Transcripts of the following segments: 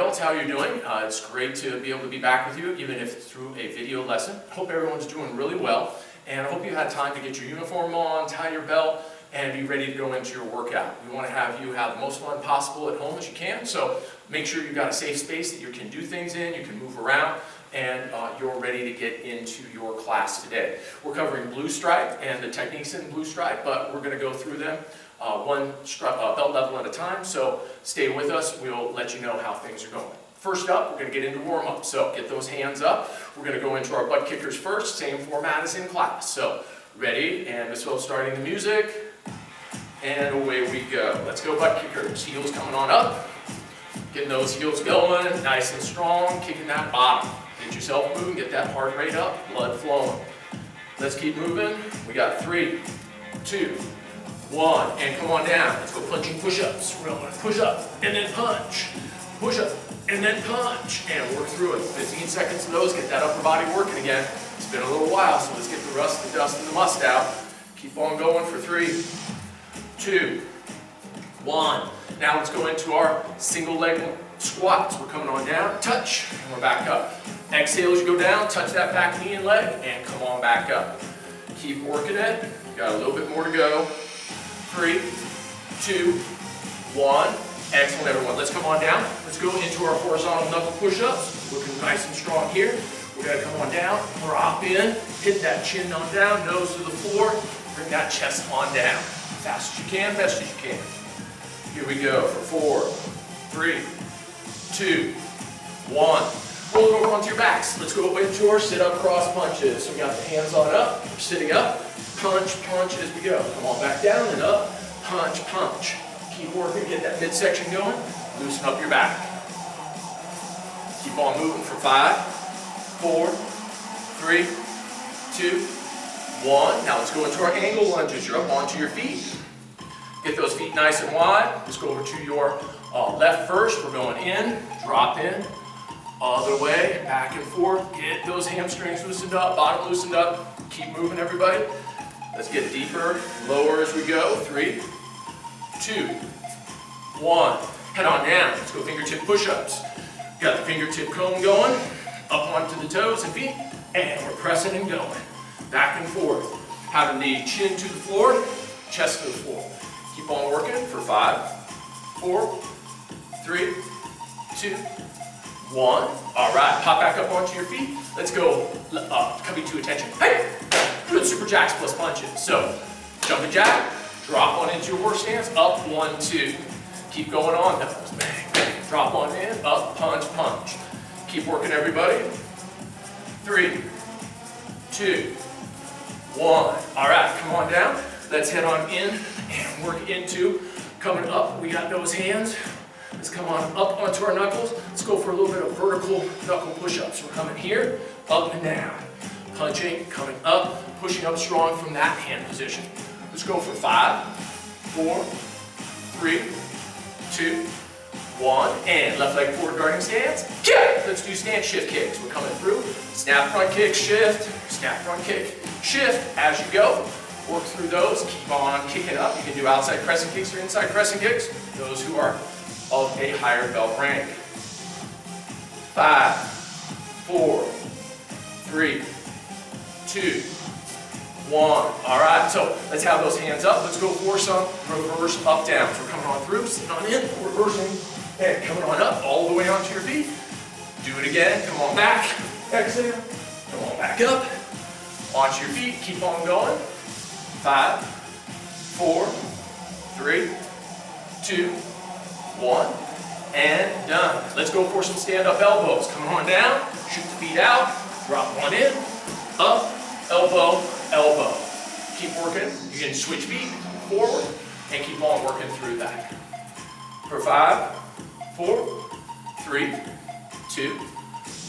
adults, how you're doing. It's great to be able to be back with you, even if it's through a video lesson. Hope everyone's doing really well, and I hope you had time to get your uniform on, tie your belt, and be ready to go into your workout. We want to have you have the most fun possible at home as you can, so make sure you've got a safe space that you can do things in, you can move around, and you're ready to get into your class today. We're covering Blue Stripe and the techniques in Blue Stripe, but we're going to go through them one belt level at a time, so stay with us. We'll let you know how things are going. First up, we're going to get into warm-up, so get those hands up. We're going to go into our butt kickers first, same format as in class. So ready, and Miss Phil starting the music, and away we go. Let's go butt kickers. Heels coming on up, getting those heels going, nice and strong, kicking that bottom. Get yourself moving, get that heart rate up, blood flowing. Let's keep moving. We got 3, 2, 1, and come on down. Let's go punching push-ups. We're going to push up and then punch. Push up and then punch. And work through it. 15 seconds of those. Get that upper body working again. It's been a little while, so let's get the rust, the dust, and the must out. Keep on going for 3, 2, 1. Now let's go into our single leg squats. We're coming on down, touch, and we're back up. Exhale as you go down, touch that back knee and leg, and come on back up. Keep working it. Got a little bit more to go. 3, 2, 1. Excellent, everyone. Let's come on down. Let's go into our horizontal knuckle push-ups. Looking nice and strong here. We're going to come on down, drop in, hit that chin on down, nose to the floor, bring that chest on down. Fast as you can, best as you can. Here we go for 4, 3, 2, 1. Roll it over onto your backs. Let's go into our sit-up cross punches. So we got the hands on up, we're sitting up, punch, punch as we go. Come on back down and up, punch, punch. Keep working, get that midsection going, loosen up your back. Keep on moving for 5, 4, 3, 2, 1. Now let's go into our angle lunges. You're up onto your feet. Get those feet nice and wide. Let's go over to your left first. We're going in, drop in, other way, back and forth. Get those hamstrings loosened up, bottom loosened up. Keep moving, everybody. Let's get deeper, lower as we go. 3, 2, 1. Head on down. Let's go fingertip push-ups. Got the fingertip cone going, up onto the toes and feet, and we're pressing and going. Back and forth. Having the chin to the floor, chest to the floor. Keep on working for 5, 4, 3, 2, 1. All right, pop back up onto your feet. Let's go coming to attention. Hey! Good super jacks plus punches. So, jumping jack, drop on into your horse stance, up, 1, 2. Keep going on those. Bang, bang. Drop on in, up, punch, punch. Keep working, everybody. 3, 2, 1. All right, come on down. Let's head on in and work into coming up. We got those hands. Let's come on up onto our knuckles. Let's go for a little bit of vertical knuckle push-ups. We're coming here, up and down. Punching, coming up, pushing up strong from that hand position. Let's go for 5, 4, 3, 2, 1. And left leg forward guarding stance. Kick! Let's do stance shift kicks. We're coming through. Snap front kick, shift. Snap front kick, shift as you go. Work through those. Keep on kicking up. You can do outside pressing kicks or inside pressing kicks. Those who are of a higher belt rank. 5, 4, 3, 2, 1. All right, so let's have those hands up. Let's go for some reverse up downs. We're coming on through, sitting on in, reversing, and coming on up all the way onto your feet. Do it again. Come on back. Exhale. Come on back up. Onto your feet. Keep on going. 5, 4, 3, 2, 1, and done. Let's go for some stand-up elbows. Come on down, shoot the feet out, drop one in, up, elbow, elbow. Keep working. You can switch feet forward and keep on working through that. For 5, 4, 3, 2,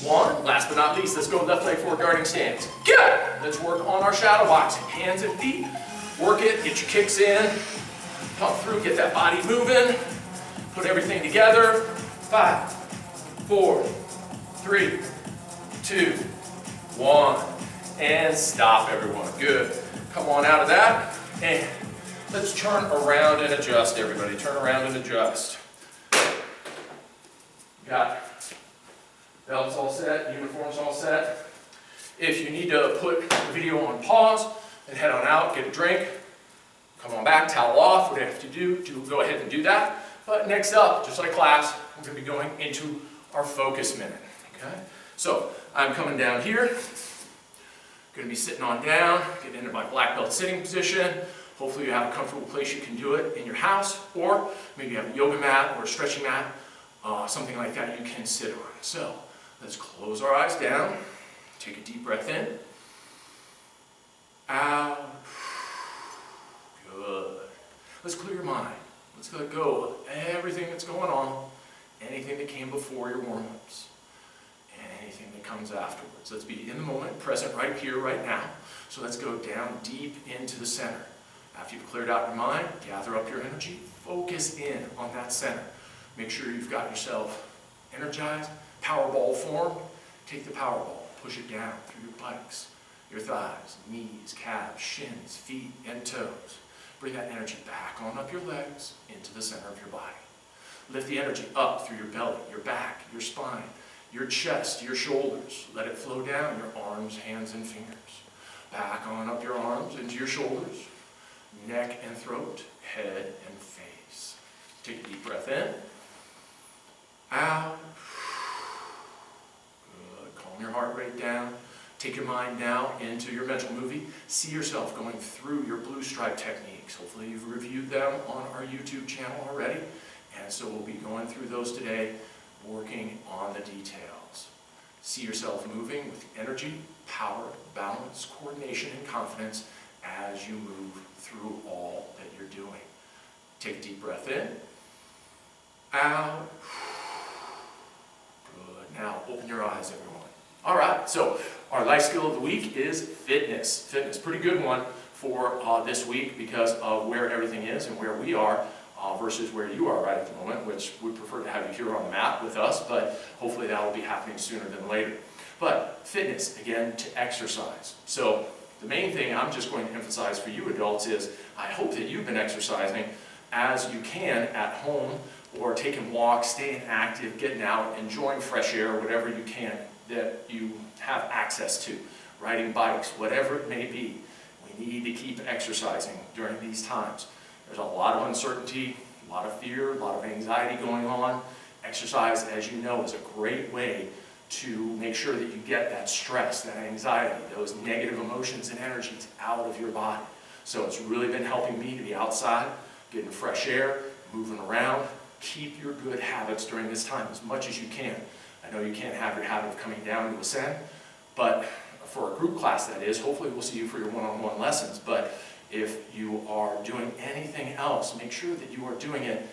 1. Last but not least, let's go left leg forward guarding stance. Good. Let's work on our shadow boxing. Hands and feet. Work it. Get your kicks in. Pump through. Get that body moving. Put everything together. 5, 4, 3, 2, 1. And stop, everyone. Good. Come on out of that. And let's turn around and adjust, everybody. Turn around and adjust. Got belt's all set, uniform's all set. If you need to put the video on pause and head on out, get a drink, come on back, towel off, whatever you have to do, go ahead and do that. But next up, just like class, we're going to be going into our focus minute. Okay? So I'm coming down here, going to be sitting on down, getting into my black belt sitting position. Hopefully you have a comfortable place you can do it in your house, or maybe you have a yoga mat or a stretching mat, something like that you can sit on. So let's close our eyes down, take a deep breath in, out, good. Let's clear your mind. Let's let go of everything that's going on, anything that came before your warm-ups, anything that comes afterwards. Let's be in the moment, present right here, right now. So let's go down deep into the center. After you've cleared out your mind, gather up your energy, focus in on that center. Make sure you've got yourself energized, Powerball form. Take the Powerball, push it down through your buttocks, your thighs, knees, calves, shins, feet, and toes. Bring that energy back on up your legs into the center of your body. Lift the energy up through your belly, your back, your spine, your chest, your shoulders. Let it flow down your arms, hands, and fingers. Back on up your arms into your shoulders, neck and throat, head and face. Take a deep breath in. Out. Good. Calm your heart rate down. Take your mind now into your mental movie. See yourself going through your blue stripe techniques. Hopefully you've reviewed them on our YouTube channel already. And so we'll be going through those today, working on the details. See yourself moving with energy, power, balance, coordination, and confidence as you move through all that you're doing. Take a deep breath in. Out. Good. Now open your eyes, everyone. All right, so our life skill of the week is fitness. Fitness, pretty good one for this week because of where everything is and where we are versus where you are right at the moment, which we prefer to have you here on the mat with us, but hopefully that will be happening sooner than later. But fitness, again, to exercise. So the main thing I'm just going to emphasize for you adults is I hope that you've been exercising as you can at home or taking walks, staying active, getting out, enjoying fresh air, whatever you can that you have access to, riding bikes, whatever it may be. We need to keep exercising during these times. There's a lot of uncertainty, a lot of fear, a lot of anxiety going on. Exercise, as you know, is a great way to make sure that you get that stress, that anxiety, those negative emotions and energies out of your body. So it's really been helping me to be outside, getting fresh air, moving around. Keep your good habits during this time as much as you can. I know you can't have your habit of coming down to ascend, but for a group class that is, hopefully we'll see you for your one-on-one lessons, but if you are doing anything else, make sure that you are doing it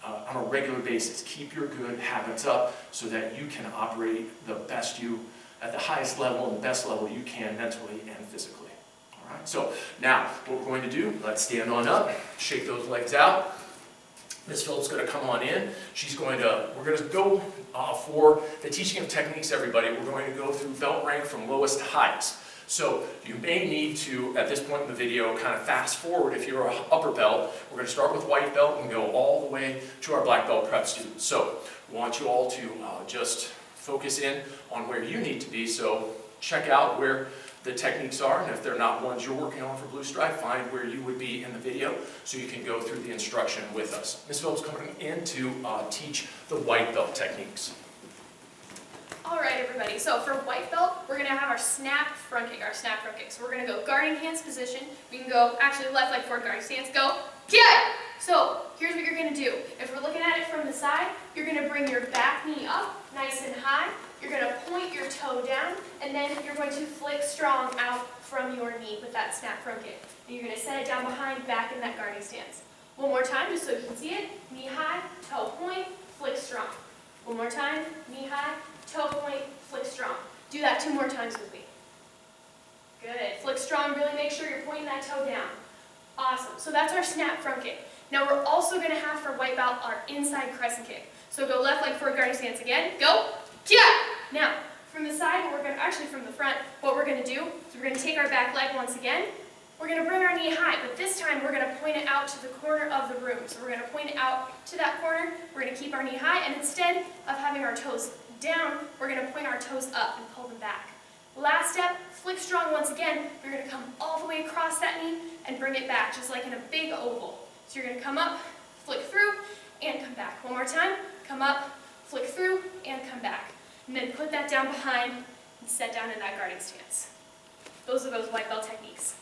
on a regular basis. Keep your good habits up so that you can operate the best you, at the highest level and the best level you can mentally and physically. All right, so now what we're going to do, let's stand on up, shake those legs out. Ms. Phillips is going to come on in. We're going to go for the teaching of techniques, everybody. We're going to go through belt rank from lowest to highest. So you may need to, at this point in the video, kind of fast forward if you're an upper belt. We're going to start with white belt and go all the way to our black belt prep students. So we want you all to just focus in on where you need to be. So check out where the techniques are, and if they're not ones you're working on for Blue Stripe, find where you would be in the video so you can go through the instruction with us. Ms. Phillips coming in to teach the white belt techniques. All right, everybody. So for white belt, we're going to have our snap front kick, So we're going to go guarding hands position. We can go actually left leg forward guarding stance. Go, get! So here's what you're going to do. If we're looking at it from the side, you're going to bring your back knee up nice and high. You're going to point your toe down, and then you're going to flick strong out from your knee with that snap front kick. And you're going to set it down behind, back in that guarding stance. One more time, just so you can see it. Knee high, toe point, flick strong. One more time, knee high, toe point, flick strong. Do that 2 more times with me. Good. Flick strong, really make sure you're pointing that toe down. Awesome. So that's our snap front kick. Now we're also going to have for white belt our inside crescent kick. So go left leg forward guarding stance again. Go. Yeah. Now from the side, from the front, what we're going to do is we're going to take our back leg once again. We're going to bring our knee high, but this time we're going to point it out to the corner of the room. So we're going to point it out to that corner. We're going to keep our knee high, and instead of having our toes down, we're going to point our toes up and pull them back. Last step, flick strong once again. We're going to come all the way across that knee and bring it back, just like in a big oval. So you're going to come up, flick through, and come back. One more time, come up, flick through, and come back. And then put that down behind and set down in that guarding stance. Those are those white belt techniques.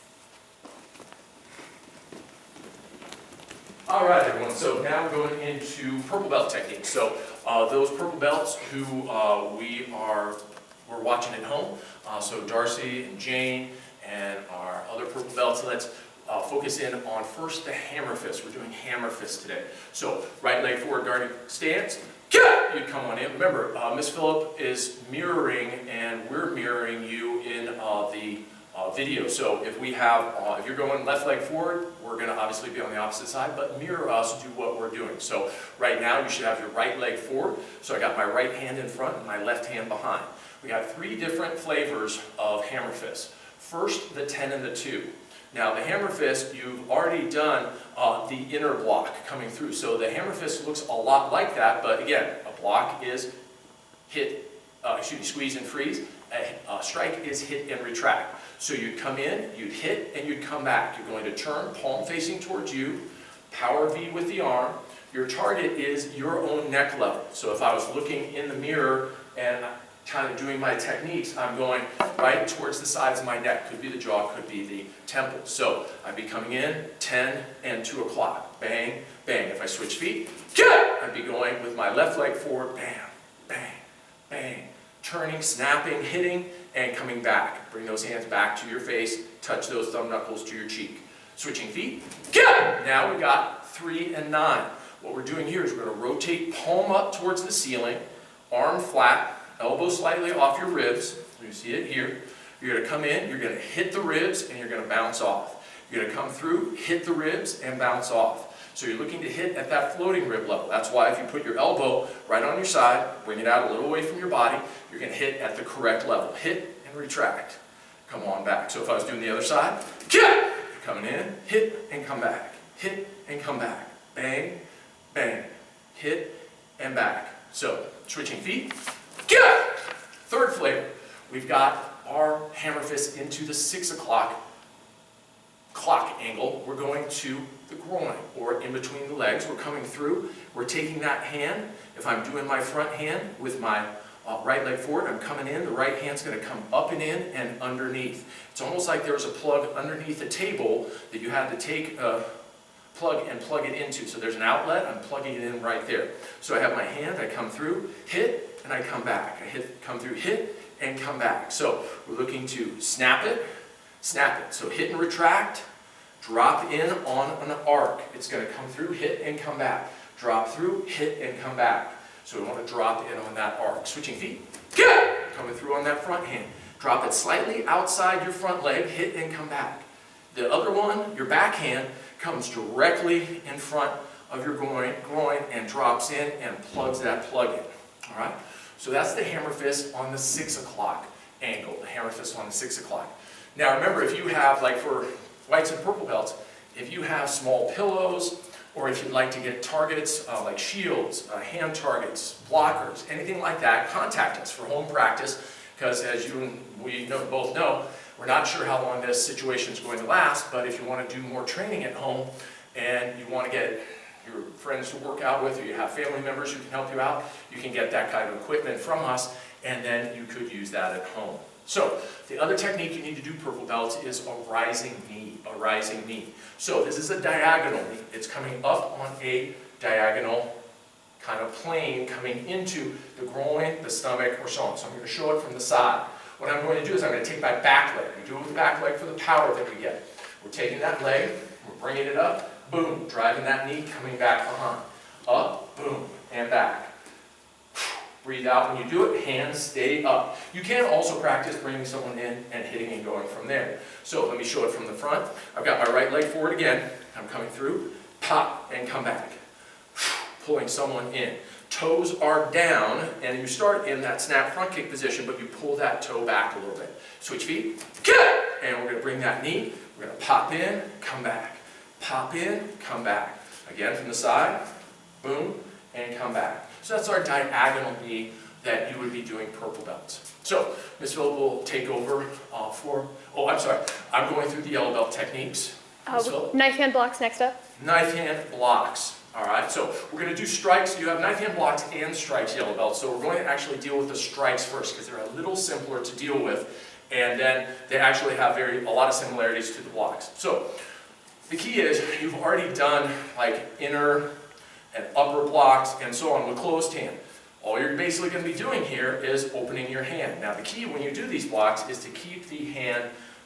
All right, everyone, so now we're going into purple belt techniques. So those purple belts who we're watching at home, so Darcy and Jane and our other purple belts, let's focus in on first the hammer fist. We're doing hammer fist today. So right leg forward guarding stance, you'd come on in. Remember, Miss Phillip is mirroring and we're mirroring you in the video. So if we have, if you're going left leg forward, we're going to obviously be on the opposite side, but mirror us, do what we're doing. So right now you should have your right leg forward. So I got my right hand in front and my left hand behind. We got 3 different flavors of hammer fist. First, the 10 and the 2. Now the hammer fist, you've already done the inner block coming through. So the hammer fist looks a lot like that, but again, a block is hit, squeeze and freeze. A strike is hit and retract. So you'd come in, you'd hit, and you'd come back. You're going to turn, palm facing towards you, power V with the arm. Your target is your own neck level. So if I was looking in the mirror and kind of doing my techniques, I'm going right towards the sides of my neck. Could be the jaw, could be the temple. So I'd be coming in 10 and 2 o'clock. Bang, bang. If I switch feet, I'd be going with my left leg forward. Bam, bang, bang. Turning, snapping, hitting, and coming back. Bring those hands back to your face. Touch those thumb knuckles to your cheek. Switching feet. Now we got 3 and 9. What we're doing here is we're going to rotate palm up towards the ceiling, arm flat, elbow slightly off your ribs. You see it here. You're going to come in, you're going to hit the ribs, and you're going to bounce off. You're going to come through, hit the ribs, and bounce off. So you're looking to hit at that floating rib level. That's why if you put your elbow right on your side, bring it out a little away from your body, you're going to hit at the correct level. Hit and retract. Come on back. So if I was doing the other side, coming in, hit and come back. Hit and come back. Bang, bang. Hit and back. So switching feet. Third flavor. We've got our hammer fist into the 6 o'clock clock angle. We're going to the groin or in between the legs. We're coming through. We're taking that hand. If I'm doing my front hand with my right leg forward, I'm coming in. The right hand's going to come up and in and underneath. It's almost like there was a plug underneath a table that you had to take a plug and plug it into. So there's an outlet. I'm plugging it in right there. So I have my hand. I come through, hit, and I come back. I hit, come through, hit, and come back. So we're looking to snap it. Snap it. So hit and retract, drop in on an arc. It's going to come through, hit and come back. Drop through, hit and come back. So we want to drop in on that arc. Switching feet. Coming through on that front hand. Drop it slightly outside your front leg, hit and come back. The other one, your back hand, comes directly in front of your groin and drops in and plugs that plug in. All right? So that's the hammer fist on the 6 o'clock angle. The hammer fist on the 6 o'clock. Now remember, if you have, like for whites and purple belts, if you have small pillows, or if you'd like to get targets like shields, hand targets, blockers, anything like that, contact us for home practice, because as you and we both know, we're not sure how long this situation is going to last, but if you want to do more training at home, and you want to get your friends to work out with, or you have family members who can help you out, you can get that kind of equipment from us, and then you could use that at home. So, the other technique you need to do, purple belts, is a rising knee, So this is a diagonal knee. It's coming up on a diagonal kind of plane coming into the groin, the stomach, or so on. So I'm going to show it from the side. What I'm going to do is I'm going to take my back leg. We do it with the back leg for the power that we get. We're taking that leg, we're bringing it up, boom, driving that knee, coming back behind. Up, boom, and back. Breathe out when you do it, hands stay up. You can also practice bringing someone in and hitting and going from there. So let me show it from the front. I've got my right leg forward again. I'm coming through, pop, and come back. Pulling someone in. Toes are down, and you start in that snap front kick position, but you pull that toe back a little bit. Switch feet, and we're going to bring that knee. We're going to pop in, come back. Pop in, come back. Again from the side, boom, and come back. So that's our diagonal knee that you would be doing purple belts. So, Ms. Phillip will take over I'm going through the yellow belt techniques. Ms. Phillip? Knife hand blocks next up. Knife hand blocks. All right, so we're going to do strikes. You have knife hand blocks and strikes yellow belt. So we're going to actually deal with the strikes first because they're a little simpler to deal with. And then they actually have a lot of similarities to the blocks. So the key is you've already done like inner and upper blocks and so on with closed hand. All you're basically going to be doing here is opening your hand. Now the key when you do these blocks is to keep the hand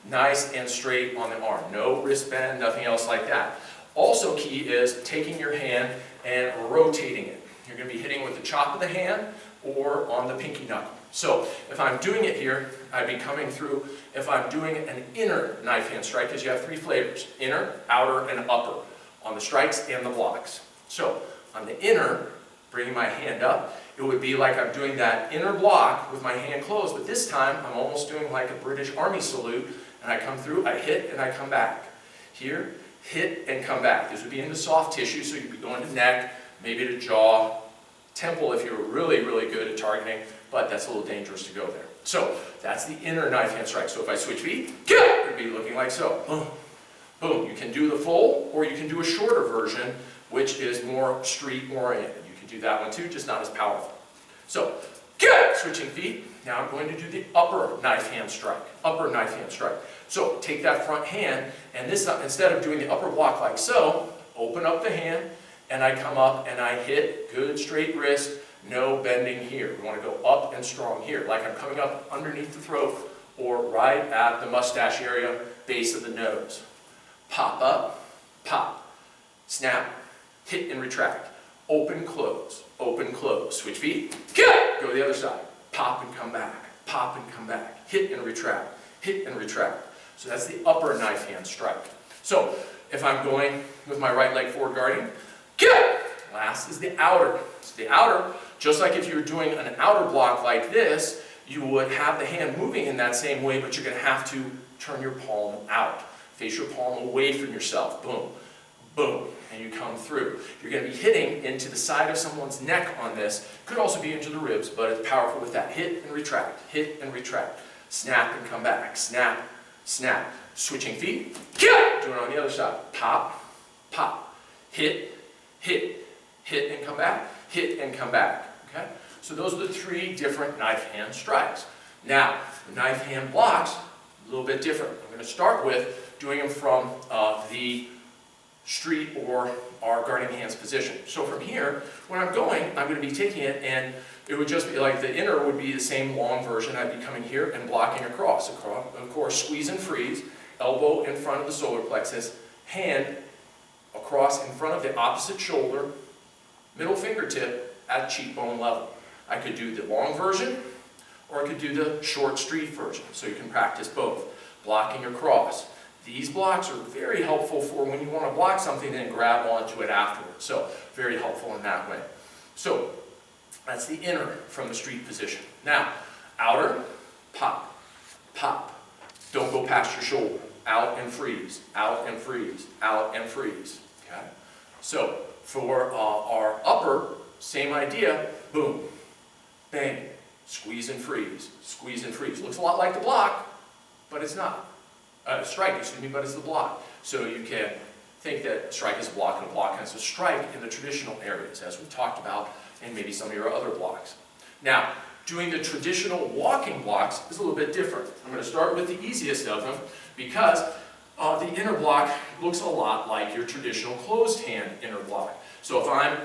nice and straight on the arm. No wrist bend, nothing else like that. Also key is taking your hand and rotating it. You're going to be hitting with the chop of the hand or on the pinky knuckle. So if I'm doing it here, I'd be coming through, if I'm doing an inner knife hand strike, because you have 3 flavors, inner, outer, and upper, on the strikes and the blocks. So on the inner, bringing my hand up, it would be like I'm doing that inner block with my hand closed, but this time I'm almost doing like a British Army salute, and I come through, I hit, and I come back. Here, hit, and come back. This would be into soft tissue, so you'd be going to neck, maybe to jaw, temple if you're really, really good at targeting, but that's a little dangerous to go there. So that's the inner knife hand strike. So if I switch feet, it would be looking like so. Boom, boom. You can do the full, or you can do a shorter version, which is more street oriented. You can do that one too, just not as powerful. So, switching feet. Now I'm going to do the upper knife hand strike. Upper knife hand strike. So take that front hand, and this instead of doing the upper block like so, open up the hand, and I come up and I hit, good straight wrist, no bending here. We want to go up and strong here, like I'm coming up underneath the throat or right at the mustache area, base of the nose. Pop up, pop, snap, hit and retract. Open, close, switch feet, go the other side. Pop and come back, pop and come back, hit and retract, hit and retract. So that's the upper knife hand strike. So if I'm going with my right leg forward guarding, last is the outer. So the outer, just like if you were doing an outer block like this, you would have the hand moving in that same way, but you're going to have to turn your palm out. Face your palm away from yourself. Boom, boom, and you come through. You're going to be hitting into the side of someone's neck on this. Could also be into the ribs, but it's powerful with that. Hit and retract, hit and retract. Snap and come back, snap, snap. Switching feet, do it on the other side. Pop, pop, hit, hit, hit and come back, hit and come back. Okay? So those are the 3 different knife hand strikes. Now, the knife hand blocks, a little bit different. I'm going to start with doing them from the street or our guarding hands position. So from here, when I'm going, I'm going to be taking it and it would just be like the inner would be the same long version. I'd be coming here and blocking across. Of course, squeeze and freeze, elbow in front of the solar plexus, hand across in front of the opposite shoulder, middle fingertip at cheekbone level. I could do the long version or I could do the short street version. So you can practice both. Blocking across. These blocks are very helpful for when you want to block something and then grab onto it afterwards. So very helpful in that way. So that's the inner from the street position. Now, outer, pop, pop. Don't go past your shoulder. Out and freeze, out and freeze, out and freeze. Okay? So for our upper, same idea. Boom, bang, squeeze and freeze, squeeze and freeze. Looks a lot like the block, but it's not. Strike, excuse me, but it's the block. So you can think that strike is a block and a block has a strike in the traditional areas, as we talked about in maybe some of your other blocks. Now, doing the traditional walking blocks is a little bit different. I'm going to start with the easiest of them because the inner block looks a lot like your traditional closed hand inner block. So if I'm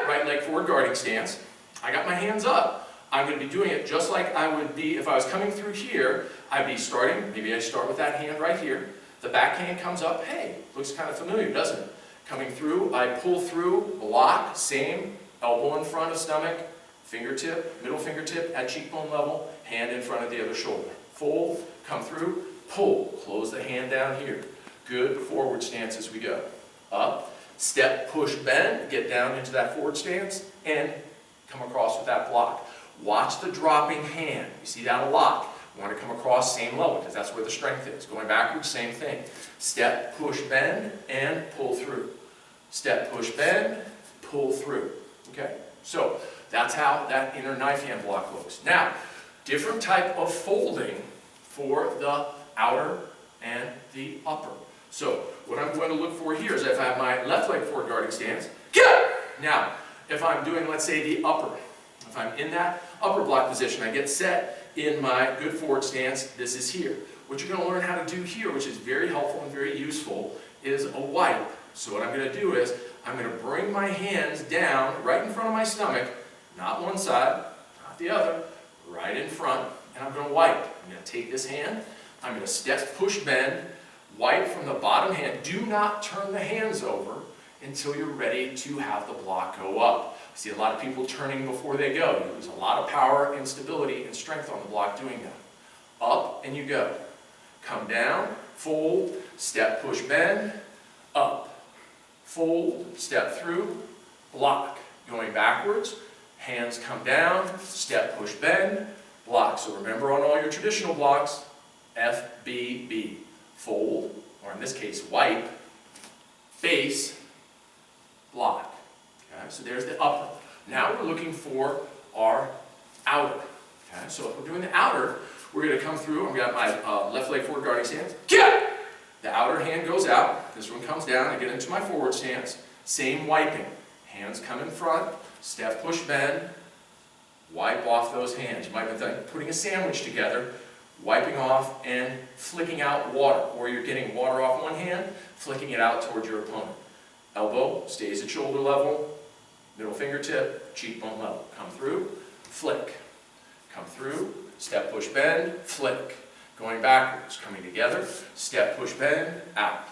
right leg forward guarding stance, I got my hands up. I'm going to be doing it just like I would be if I was coming through here. I'd be starting, maybe I start with that hand right here. The back hand comes up, hey, looks kind of familiar, doesn't it? Coming through, I pull through, block, same, elbow in front of stomach, fingertip, middle fingertip at cheekbone level, hand in front of the other shoulder. Fold, come through, pull, close the hand down here. Good forward stance as we go. Up, step, push, bend, get down into that forward stance, and come across with that block. Watch the dropping hand. You see that a lot. You want to come across same level because that's where the strength is. Going backwards, same thing. Step, push, bend, and pull through. Step, push, bend, pull through. Okay? So that's how that inner knife hand block looks. Now, different type of folding for the outer and the upper. So what I'm going to look for here is if I have my left leg forward guarding stance, get! Now, if I'm doing, let's say, the upper, if I'm in that upper block position, I get set in my good forward stance, this is here. What you're going to learn how to do here, which is very helpful and very useful, is a wipe. So what I'm going to do is, I'm going to bring my hands down right in front of my stomach, not one side, not the other, right in front, and I'm going to wipe. I'm going to take this hand, I'm going to step, push, bend, wipe from the bottom hand. Do not turn the hands over until you're ready to have the block go up. I see a lot of people turning before they go. You lose a lot of power and stability and strength on the block doing that. Up and you go. Come down, fold, step, push, bend, up. Fold, step through, block. Going backwards, hands come down, step, push, bend, block. So remember on all your traditional blocks, FBB. Fold, or in this case, wipe, base, block. Okay, so there's the upper. Now we're looking for our outer. Okay, so if we're doing the outer, we're going to come through. I've got my left leg forward guarding stance. Get! The outer hand goes out. This one comes down. I get into my forward stance. Same wiping. Hands come in front. Step, push, bend. Wipe off those hands. You might be putting a sandwich together, wiping off and flicking out water. Or you're getting water off one hand, flicking it out towards your opponent. Elbow stays at shoulder level. Middle fingertip, cheekbone level. Come through, flick. Come through, step, push, bend, flick. Going backwards, coming together, step, push, bend, out.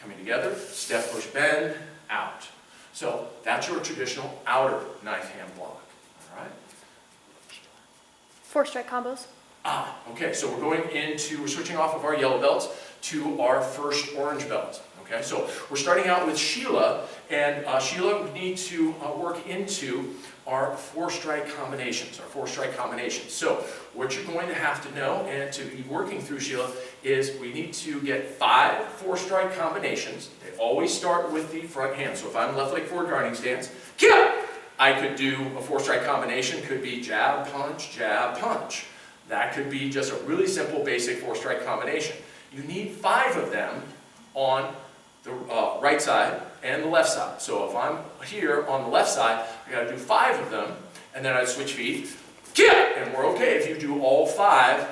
Coming together, step, push, bend, out. So that's your traditional outer knife hand block. All right? 4-strike combos. Okay, so we're switching off of our yellow belts to our first orange belt. Okay, so we're starting out with Sheila, and Sheila, we need to work into our 4-strike combinations, So what you're going to have to know, and to be working through, Sheila, is we need to get 5 4-strike combinations. They always start with the front hand. So if I'm left leg forward guarding stance, I could do a 4-strike combination, could be jab, punch. That could be just a really simple, basic 4-strike combination. You need 5 of them on the right side and the left side. So if I'm here on the left side, I got to do 5 of them, and then I switch feet, and we're okay if you do all 5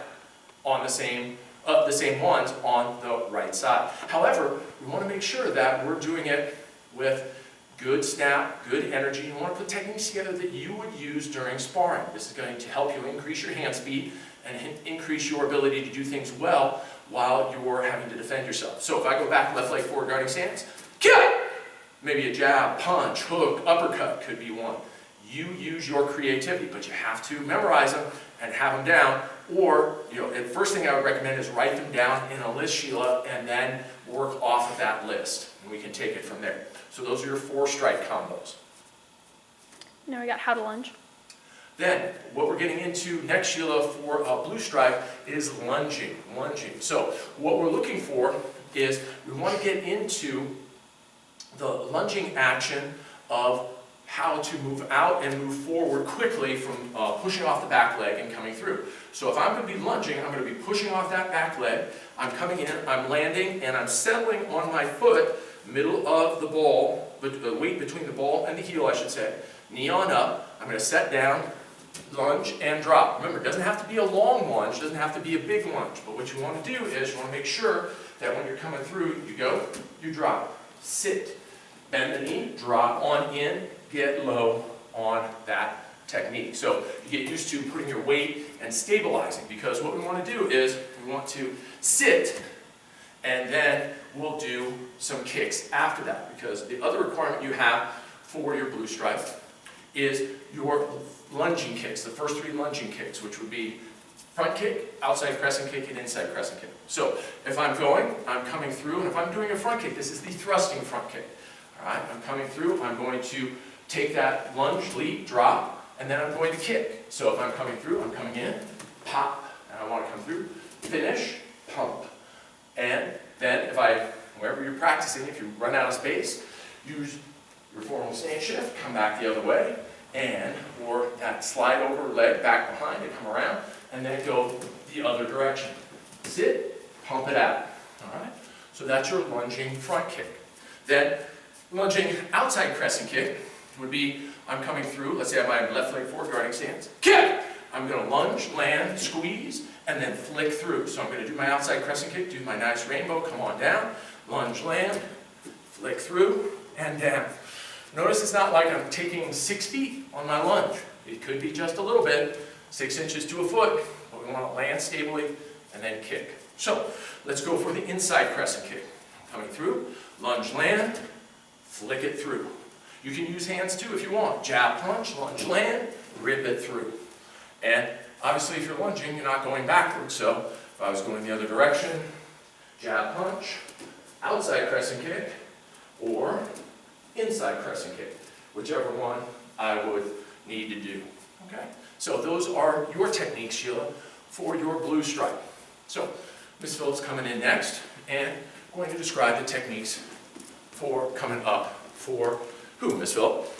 on the same ones on the right side. However, we want to make sure that we're doing it with good snap, good energy. You want to put techniques together that you would use during sparring. This is going to help you increase your hand speed and increase your ability to do things well while you're having to defend yourself. So if I go back left leg forward guarding stance, maybe a jab, punch, hook, uppercut could be one. You use your creativity, but you have to memorize them and have them down. Or, the first thing I would recommend is write them down in a list, Sheila, and then work off of that list. And we can take it from there. So those are your 4-strike combos. Now we got how to lunge. Then, what we're getting into next, Sheila, for blue stripe is lunging. So, what we're looking for is we want to get into the lunging action of how to move out and move forward quickly from pushing off the back leg and coming through. So if I'm going to be lunging, I'm going to be pushing off that back leg, I'm coming in, I'm landing, and I'm settling on my foot, middle of the ball, the weight between the ball and the heel, I should say. Knee on up, I'm going to set down, lunge, and drop. Remember, it doesn't have to be a long lunge, it doesn't have to be a big lunge, but what you want to do is you want to make sure that when you're coming through, you go, you drop, sit, bend the knee, drop on in, get low on that technique. So you get used to putting your weight and stabilizing, because what we want to do is we want to sit, and then we'll do some kicks after that, because the other requirement you have for your blue stripe is your lunging kicks, the first 3 lunging kicks, which would be front kick, outside crescent kick, and inside crescent kick. So if I'm coming through, and if I'm doing a front kick, this is the thrusting front kick. All right, I'm coming through, I'm going to take that lunge, leap, drop, and then I'm going to kick. So if I'm coming through, I'm coming in, pop, and I want to come through, finish, pump. And then wherever you're practicing, if you run out of space, use your formal stance shift, come back the other way, or that slide over leg back behind and come around, and then go the other direction. Sit, pump it out. All right? So that's your lunging front kick. Then lunging outside crescent kick would be, I'm coming through, let's say I have my left leg forward guarding stance, kick! I'm going to lunge, land, squeeze, and then flick through. So I'm going to do my outside crescent kick, do my nice rainbow, come on down, lunge, land, flick through, and down. Notice it's not like I'm taking 6 feet on my lunge. It could be just a little bit, 6 inches to a foot, but we want to land stably and then kick. So let's go for the inside crescent kick. Coming through, lunge, land, flick it through. You can use hands too if you want. Jab, punch, lunge, land, rip it through. And obviously if you're lunging, you're not going backwards. So if I was going the other direction, jab, punch, outside crescent kick, or inside crescent kick, whichever one I would need to do. Okay? So those are your techniques, Sheila, for your blue stripe. So Ms. Phillips coming in next and going to describe the techniques for coming up for who, Ms. Phillips?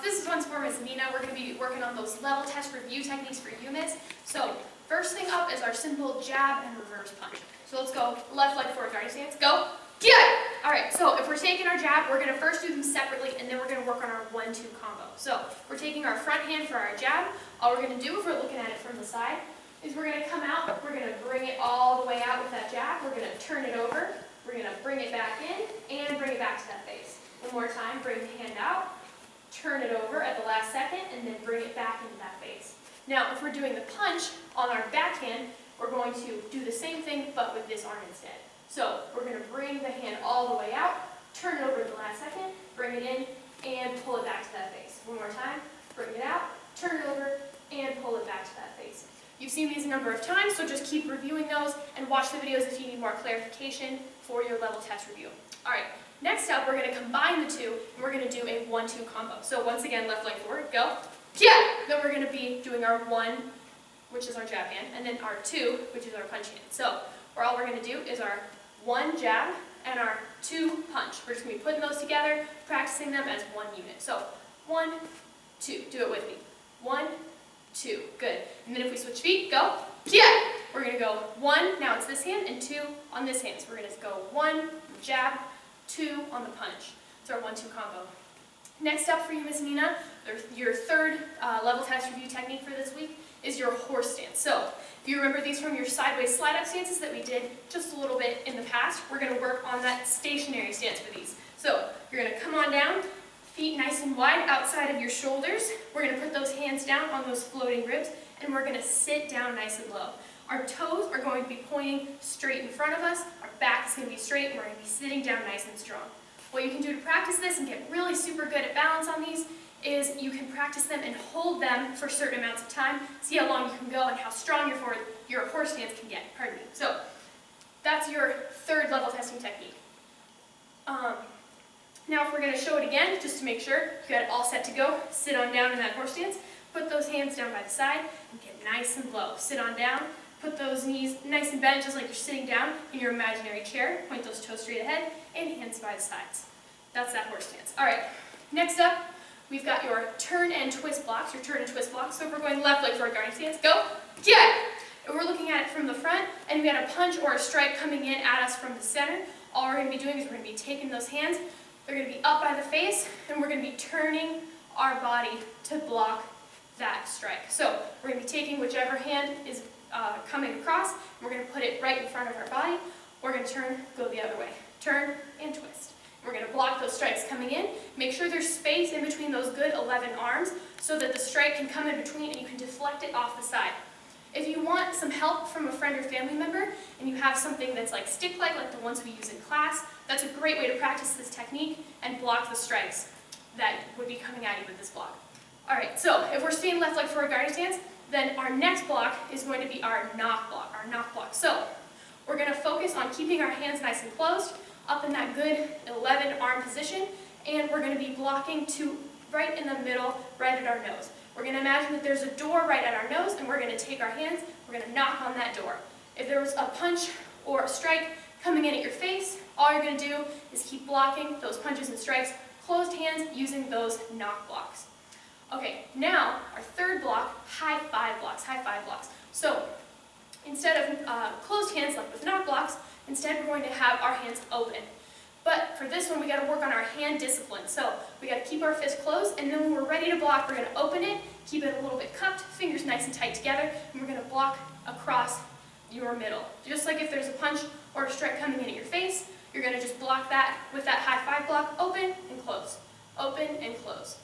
This one's for Ms. Nina. We're going to be working on those level test review techniques for you, Miss. So first thing up is our simple jab and reverse punch. So let's go left leg forward guarding stance. Go. Get it! Alright, so if we're taking our jab, we're going to first do them separately, and then we're going to work on our 1-2 combo. So we're taking our front hand for our jab. All we're going to do, if we're looking at it from the side, is we're going to come out, we're going to bring it all the way out with that jab, we're going to turn it over, we're going to bring it back in, and bring it back to that face. One more time, bring the hand out, turn it over at the last second, and then bring it back into that face. Now, if we're doing the punch on our backhand, we're going to do the same thing, but with this arm instead. So we're going to bring the hand all the way out, turn it over at the last second, bring it in, and pull it back to that face. One more time, bring it out, turn it over, and pull it back to that face. You've seen these a number of times, so just keep reviewing those and watch the videos if you need more clarification for your level test review. All right, next up, we're going to combine the two, and we're going to do a 1-2 combo. So once again, left leg forward, go. Yeah! Then we're going to be doing our 1, which is our jab hand, and then our 2, which is our punch hand. So all we're going to do is our 1 jab and our 2 punch. We're just going to be putting those together, practicing them as one unit. So 1, 2, do it with me. 1, 2, good. And then if we switch feet, go, yeah! We're going to go 1, now it's this hand, and 2 on this hand. So we're going to go 1, jab, 2 on the punch. It's our 1-2 combo. Next up for you, Ms. Nina, your third level test review technique for this week is your horse stance. So if you remember these from your sideways slide-up stances that we did just a little bit in the past, we're going to work on that stationary stance for these. So you're going to come on down, feet nice and wide outside of your shoulders. We're going to put those hands down on those floating ribs, and we're going to sit down nice and low. Our toes are going to be pointing straight in front of us. Our back is going to be straight, and we're going to be sitting down nice and strong. What you can do to practice this and get really super good at balance on these is you can practice them and hold them for certain amounts of time, see how long you can go and how strong your horse stance can get. Pardon me. So that's your third level testing technique. Now if we're going to show it again, just to make sure you got it all set to go, sit on down in that horse stance, put those hands down by the side and get nice and low. Sit on down, put those knees nice and bent just like you're sitting down in your imaginary chair, point those toes straight ahead, and hands by the sides. That's that horse stance. All right, next up, we've got your turn and twist blocks, So if we're going left leg forward guarding stance, go, yeah! If we're looking at it from the front, and we got a punch or a strike coming in at us from the center, all we're going to be doing is we're going to be taking those hands, they're going to be up by the face, and we're going to be turning our body to block that strike. So we're going to be taking whichever hand is coming across, and we're going to put it right in front of our body. We're going to turn, go the other way. Turn and twist. We're going to block those strikes coming in. Make sure there's space in between those good 11 arms so that the strike can come in between and you can deflect it off the side. If you want some help from a friend or family member and you have something that's like stick-like, like the ones we use in class, that's a great way to practice this technique and block the strikes that would be coming at you with this block. All right, so if we're staying left leg forward guarding stance, then our next block is going to be our knock block. So we're going to focus on keeping our hands nice and closed, up in that good 11 arm position, and we're going to be blocking to right in the middle, right at our nose. We're going to imagine that there's a door right at our nose, and we're going to take our hands, we're going to knock on that door. If there was a punch or a strike coming in at your face, all you're going to do is keep blocking those punches and strikes, closed hands using those knock blocks. Okay, now our third block, high five blocks, high five blocks. So instead of closed hands like with knock blocks, instead we're going to have our hands open. But for this one, we got to work on our hand discipline. So we got to keep our fist closed, and then when we're ready to block, we're going to open it, keep it a little bit cupped, fingers nice and tight together, and we're going to block across your middle. Just like if there's a punch or a strike coming in at your face, you're going to just block that with that high five block, open and close, open and close.